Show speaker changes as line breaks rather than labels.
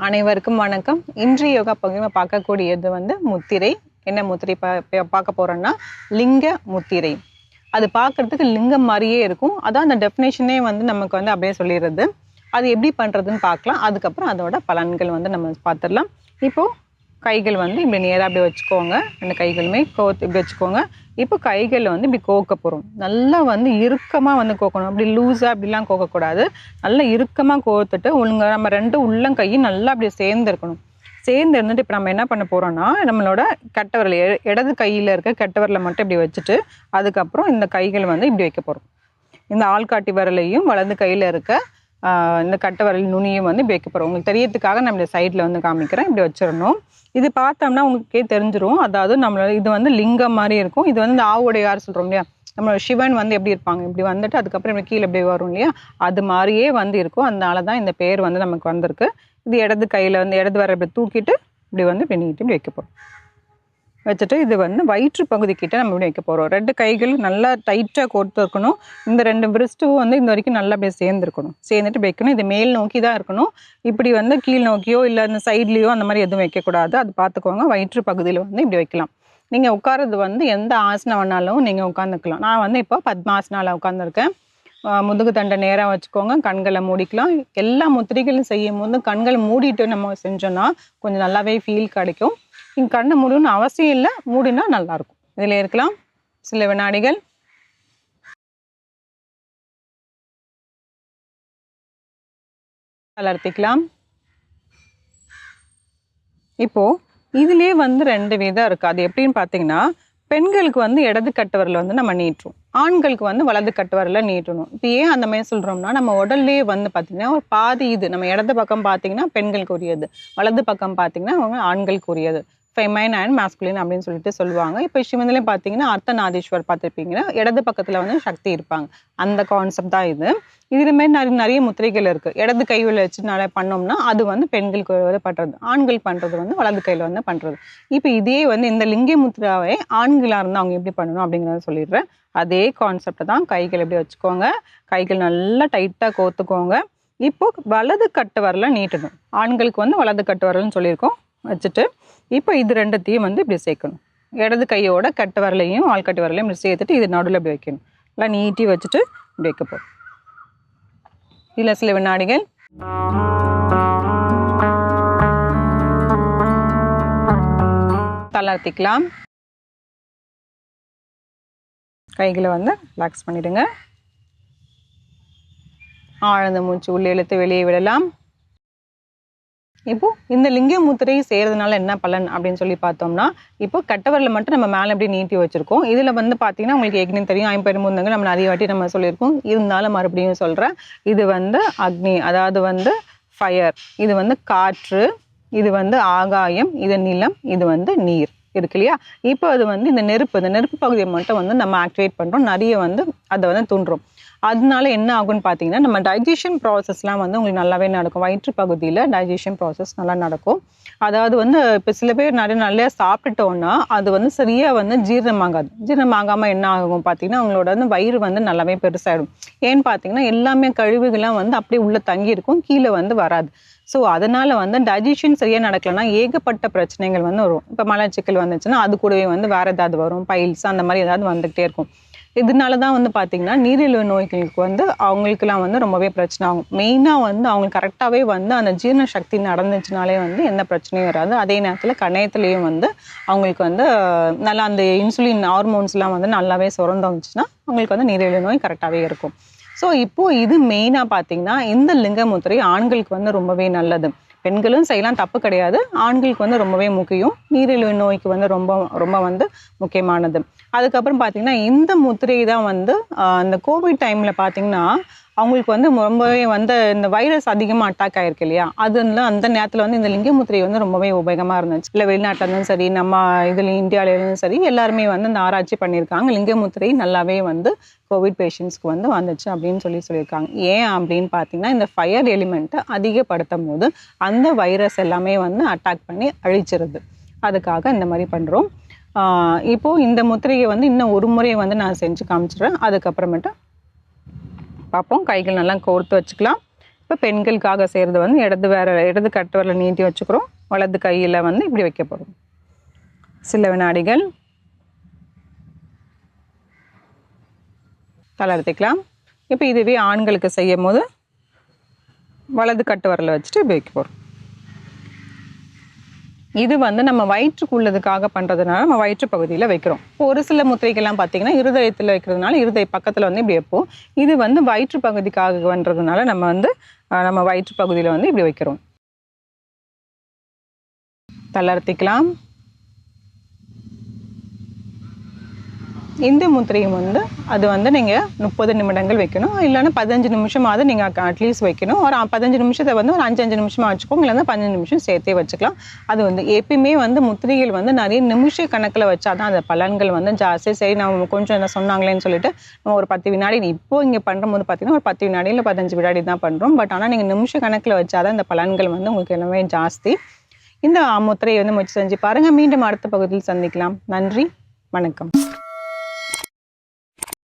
அனைவருக்கும் வணக்கம். இன்றைய யோகா பகுதியில் பார்க்கக்கூடியது முத்திரை. என்ன முத்திரை பார்க்க போறோம்னா லிங்க முத்திரை. அது பார்க்கறதுக்கு லிங்கம் மாதிரியே இருக்கும். அதான் அந்த டெஃபினேஷனே நமக்கு அப்படியே சொல்லிடுறது. அது எப்படி பண்றதுன்னு பார்க்கலாம். அதுக்கப்புறம் அதோட பலன்கள் நம்ம பார்த்துடலாம். இப்போ கைகள் இப்படி நேராக அப்படி வச்சுக்கோங்க. ரெண்டு கைகளுமே கோத்து இப்படி வச்சுக்கோங்க. இப்போ கைகள் இப்படி கோக்க போகிறோம். நல்லா இறுக்கமாக கோக்கணும். அப்படி லூஸாக அப்படிலாம் கோக்கக்கூடாது. நல்லா இறுக்கமாக கோத்துட்டு ஒழுங்காக நம்ம ரெண்டு உள்ளங்கையும் நல்லா அப்படி சேர்ந்து இருக்கணும். சேர்ந்து இருந்துட்டு இப்போ நம்ம என்ன பண்ண போகிறோம்னா நம்மளோட கட்டவரல் இடது கையில் இருக்க கட்டவரலை மட்டும் இப்படி வச்சுட்டு அதுக்கப்புறம் இந்த கைகள் இப்படி வைக்க போகிறோம். இந்த ஆள்காட்டி விரலையும் வலது கையில் இருக்க இந்த கட்டவரல் நுனியும் இப்படி வைக்க போகிறோம். உங்களுக்கு தெரியறதுக்காக நம்ம இந்த சைடில் காமிக்கிறேன். இப்படி வச்சிடணும். இது பார்த்தோம்னா உங்களுக்கே தெரிஞ்சிடும். அதாவது நம்மளோட இது லிங்கம் மாதிரி இருக்கும். இது இந்த ஆவுடையார் சொல்கிறோம் இல்லையா, நம்மளோட சிவன் எப்படி இருப்பாங்க, இப்படி வந்துட்டு அதுக்கப்புறம் இப்படி கீழே இப்படி வரும் இல்லையா, அது மாதிரியே இருக்கும். அதனால தான் இந்த பேர் நமக்கு வந்திருக்கு. இது இடது கையில் இடது வர இப்படி தூக்கிட்டு இப்படி இப்படி நீட்டி இப்படி வைக்க போகிறோம். வச்சுட்டு இது வயிற்று பகுதிக்கிட்ட நம்ம இப்படி வைக்க போகிறோம். ரெண்டு கைகள் நல்லா டைட்டாக கோர்த்து இருக்கணும். இந்த ரெண்டு பிரிஸ்ட்டும் இந்த வரைக்கும் நல்லா அப்படியே சேர்ந்துருக்கணும். சேர்ந்துட்டு வைக்கணும். இது மேல் நோக்கி தான் இருக்கணும். இப்படி கீழ் நோக்கியோ இல்லை அந்த சைட்லேயோ அந்த மாதிரி எதுவும் வைக்கக்கூடாது. அது பார்த்துக்கோங்க. வயிற்று பகுதியில் இப்படி வைக்கலாம். நீங்கள் உட்காரது எந்த ஆசனம் வேணாலும் நீங்கள் உட்காந்துக்கலாம். நான் இப்போ பத்மாசனாவில் உட்காந்துருக்கேன். முதுகு தண்டை நேராக வச்சுக்கோங்க. கண்களை மூடிக்கலாம். எல்லா முத்திரைகளும் செய்யும் போது கண்களை மூடிட்டு நம்ம செஞ்சோன்னா கொஞ்சம் நல்லாவே ஃபீல் கிடைக்கும். நீங்கள் கண்ணை மூடணும்னு அவசியம் இல்லை, மூடினா நல்லாயிருக்கும். இதில் இருக்கலாம் சில வினாடிகள். வளர்த்திக்கலாம். இப்போது இதுலேயே ரெண்டு விதம் இருக்குது. அது எப்படின்னு பார்த்தீங்கன்னா, பெண்களுக்கு இடது கட்டவரில் நம்ம நீட்டுரும், ஆண்களுக்கு வலது கட்டவரில் நீட்டணும். இப்போ ஏன் அந்த மாதிரி சொல்கிறோம்னா, நம்ம உடல்லே பார்த்தீங்கன்னா ஒரு பாதி இது நம்ம இடது பக்கம் பார்த்தீங்கன்னா பெண்களுக்கு உரியது, வலது பக்கம் பார்த்தீங்கன்னா அவங்க ஆண்களுக்கு உரியது. ஃபெமைன் அண்ட் மாஸ்குலின் அப்படின்னு சொல்லிட்டு சொல்லுவாங்க. இப்போ சிவந்திலையும் பார்த்தீங்கன்னா அர்த்தநாதீஸ்வர் பார்த்துருப்பீங்கன்னா இடது பக்கத்தில் சக்தி இருப்பாங்க. அந்த கான்செப்ட் தான் இது. இதுமாரி நிறைய முத்திரைகள் இருக்குது. இடது கையில் வச்சு பண்ணோம்னா அது பெண்களுக்கு பண்ணுறது, ஆண்கள் பண்ணுறது வலது கையில் பண்ணுறது. இப்போ இதே இந்த லிங்க முத்திராவே ஆண்களாக இருந்தால் அவங்க எப்படி பண்ணணும் அப்படிங்கிறத சொல்லிடுறேன். அதே கான்செப்டை தான் கைகள் எப்படி வச்சுக்கோங்க. கைகள் நல்லா டைட்டாக கோத்துக்கோங்க. இப்போ வலது கட்டு வரல நீட்டணும். ஆண்களுக்கு வலது கட்டு வரலன்னு சொல்லியிருக்கோம். வச்சுட்டு இப்போ இது ரெண்டுத்தையும் இப்படி சேர்க்கணும். இடது கையோட கட்டு வரலையும் ஆள்கட்டு வரலையும் இப்படி சேர்த்துட்டு இது நடுவில் இப்படி வைக்கணும். எல்லாம் நீட்டி வச்சுட்டு இப்படி வைக்க போகிறோம். இதில் சில வினாடிகள். தளர்த்திக்கலாம். கைகளை ரிலாக்ஸ் பண்ணிடுங்க. ஆழ்ந்த மூச்சு உள்ளே இழுத்து வெளியே விடலாம். இப்போ இந்த லிங்க முத்திரை செய்யறதுனால என்ன பலன் அப்படின்னு சொல்லி பார்த்தோம்னா, இப்போ கட்டவரில் மட்டும் நம்ம மேலே எப்படி நீட்டி வச்சிருக்கோம். இதில் பார்த்தீங்கன்னா உங்களுக்கு ஏற்கனவே தெரியும், 50 நம்ம நிறைய வாட்டி நம்ம சொல்லியிருக்கோம். இருந்தாலும் மறுபடியும் சொல்கிறேன். இது அக்னி, அதாவது ஃபயர். இது காற்று, இது ஆகாயம், இது நிலம், இது நீர் இருக்கு இல்லையா. இப்போ அது இந்த நெருப்பு பகுதியை மட்டும் நம்ம ஆக்டிவேட் பண்ணுறோம். நிறைய அதை தூண்டுறோம். அதனால என்ன ஆகும்னு பார்த்தீங்கன்னா, நம்ம டைஜஷன் ப்ராசஸ்லாம் உங்களுக்கு நல்லாவே நடக்கும். வயிற்று பகுதியில் டைஜஷன் ப்ராசஸ் நல்லா நடக்கும். அதாவது இப்போ சில பேர் நல்லா சாப்பிட்டுட்டோன்னா அது சரியாக ஜீரணமாகாது. ஜீரணமாகாமல் என்ன ஆகும் பார்த்தீங்கன்னா, அவங்களோட வயிறு நல்லாவே பெருசாகிடும். ஏன்னு பார்த்தீங்கன்னா, எல்லாமே கழிவுகள்லாம் அப்படியே உள்ளே தங்கியிருக்கும், கீழே வராது. ஸோ அதனால் டைஜஷன் சரியாக நடக்கலைன்னா ஏகப்பட்ட பிரச்சனைகள் வரும். இப்போ மலச்சிக்கல் வந்துச்சுன்னா அது கூடவே வேறு ஏதாவது வரும், பைல்ஸ் அந்த மாதிரி ஏதாவது வந்துக்கிட்டே இருக்கும். இதனால தான் பார்த்தீங்கன்னா நீரிழிவு நோய்களுக்கு அவங்களுக்குலாம் ரொம்பவே பிரச்சனை ஆகும். மெயினாக அவங்களுக்கு கரெக்டாகவே அந்த ஜீரண சக்தி நடந்துச்சுனாலே எந்த பிரச்சனையும் வராது. அதே நேரத்தில் கணையத்துலேயும் அவங்களுக்கு நல்லா அந்த இன்சுலின் ஹார்மோன்ஸ்லாம் நல்லாவே சுரந்து வந்துச்சுன்னா அவங்களுக்கு நீரிழிவு நோய் கரெக்டாகவே இருக்கும். ஸோ இப்போது இது மெயினாக பார்த்தீங்கன்னா இந்த லிங்க முத்திரை ஆண்களுக்கு ரொம்பவே நல்லது. பெண்களும் செய்யலாம், தப்பு கிடையாது. ஆண்களுக்கு ரொம்பவே முக்கியம். நீரிழிவு நோய்க்கு ரொம்ப ரொம்ப முக்கியமானது. அதுக்கப்புறம் பார்த்தீங்கன்னா இந்த முத்திரை தான் அந்த கோவிட் டைமில் பார்த்தீங்கன்னா அவங்களுக்கு ரொம்பவே இந்த வைரஸ் அதிகமாக அட்டாக் ஆகிருக்கு இல்லையா, அந்த நேரத்தில் இந்த லிங்க முத்திரை ரொம்பவே உபயோகமாக இருந்துச்சு. இல்லை வெளிநாட்டில் இருந்தும் சரி, நம்ம இதில் இந்தியாவிலும் சரி, எல்லாருமே இந்த ஆராய்ச்சி பண்ணியிருக்காங்க. லிங்க முத்திரை நல்லாவே கோவிட் பேஷண்ட்ஸ்க்கு வந்துச்சு அப்படின்னு சொல்லியிருக்காங்க. ஏன் அப்படின்னு பார்த்தீங்கன்னா, இந்த ஃபயர் எலிமெண்ட்டை அதிகப்படுத்தும் போது அந்த வைரஸ் எல்லாமே அட்டாக் பண்ணி அழிச்சிருது. அதுக்காக இந்த மாதிரி பண்ணுறோம். இப்போது இந்த முத்திரையை இன்னும் ஒரு முறை நான் செஞ்சு காமிச்சிடுறேன். அதுக்கப்புறமேட்டு பார்ப்போம். கைகள் நல்லா கோர்த்து வச்சுக்கலாம். இப்போ பெண்களுக்காக செய்கிறது வந்து இடது கட்டை விரலை நீட்டி வச்சுக்கிறோம். வலது கையில் வந்து இப்படி வைக்க போகிறோம். சில வினாடிகள் தளர்த்திக்கலாம். இப்போ இதுவே ஆண்களுக்கு செய்யும் போது வலது கட்டு விரலை வச்சுட்டு இப்படி வைக்க போகிறோம். இது வந்து நம்ம வயிற்றுக்குள்ளதுக்காக பண்ணுறதுனால நம்ம வயிற்று பகுதியில் வைக்கிறோம். இப்போ ஒரு சில முத்திரைகள்லாம் பார்த்தீங்கன்னா இருதயத்தில் வைக்கிறதுனால இருதய பக்கத்தில் வந்து இப்படி வைப்போம். இது வந்து வயிற்று பகுதிக்காக பண்ணுறதுனால நம்ம வந்து நம்ம வயிற்று பகுதியில் வந்து இப்படி வைக்கிறோம். தளர்த்திக்கலாம். இந்த முத்திரையும் வந்து அது வந்து நீங்கள் 30 நிமிடங்கள் வைக்கணும். இல்லைன்னா 15 நிமிஷமாவது நீங்கள் அட்லீஸ்ட் வைக்கணும். ஒரு 15 நிமிஷத்தை வந்து ஒரு 5 நிமிஷமாக வச்சுக்கோங்க. இல்லைன்னா 15 நிமிஷம் சேர்த்தே வச்சுக்கலாம். அது வந்து எப்பயுமே வந்து முத்திரைகள் வந்து நிறைய நிமிஷ கணக்கில் வச்சா தான் அந்த பலன்கள் வந்து ஜாஸ்தி. சரி நம்ம கொஞ்சம் என்ன சொன்னாங்களேன்னு சொல்லிட்டு நம்ம ஒரு 10 வினாடி இப்போ இங்கே பண்ணும்போது பார்த்தீங்கன்னா ஒரு 10 வினாடி இல்லை 15 வினாடி தான் பண்ணுறோம். பட் ஆனால் நீங்கள் நிமிஷ கணக்கில் வச்சாதான் இந்த பலன்கள் வந்து உங்களுக்கு எல்லாமே ஜாஸ்தி. இந்த முத்திரையை வந்து முயற்சி செஞ்சு பாருங்கள். மீண்டும் அடுத்த பகுதியில் சந்திக்கலாம். நன்றி, வணக்கம்.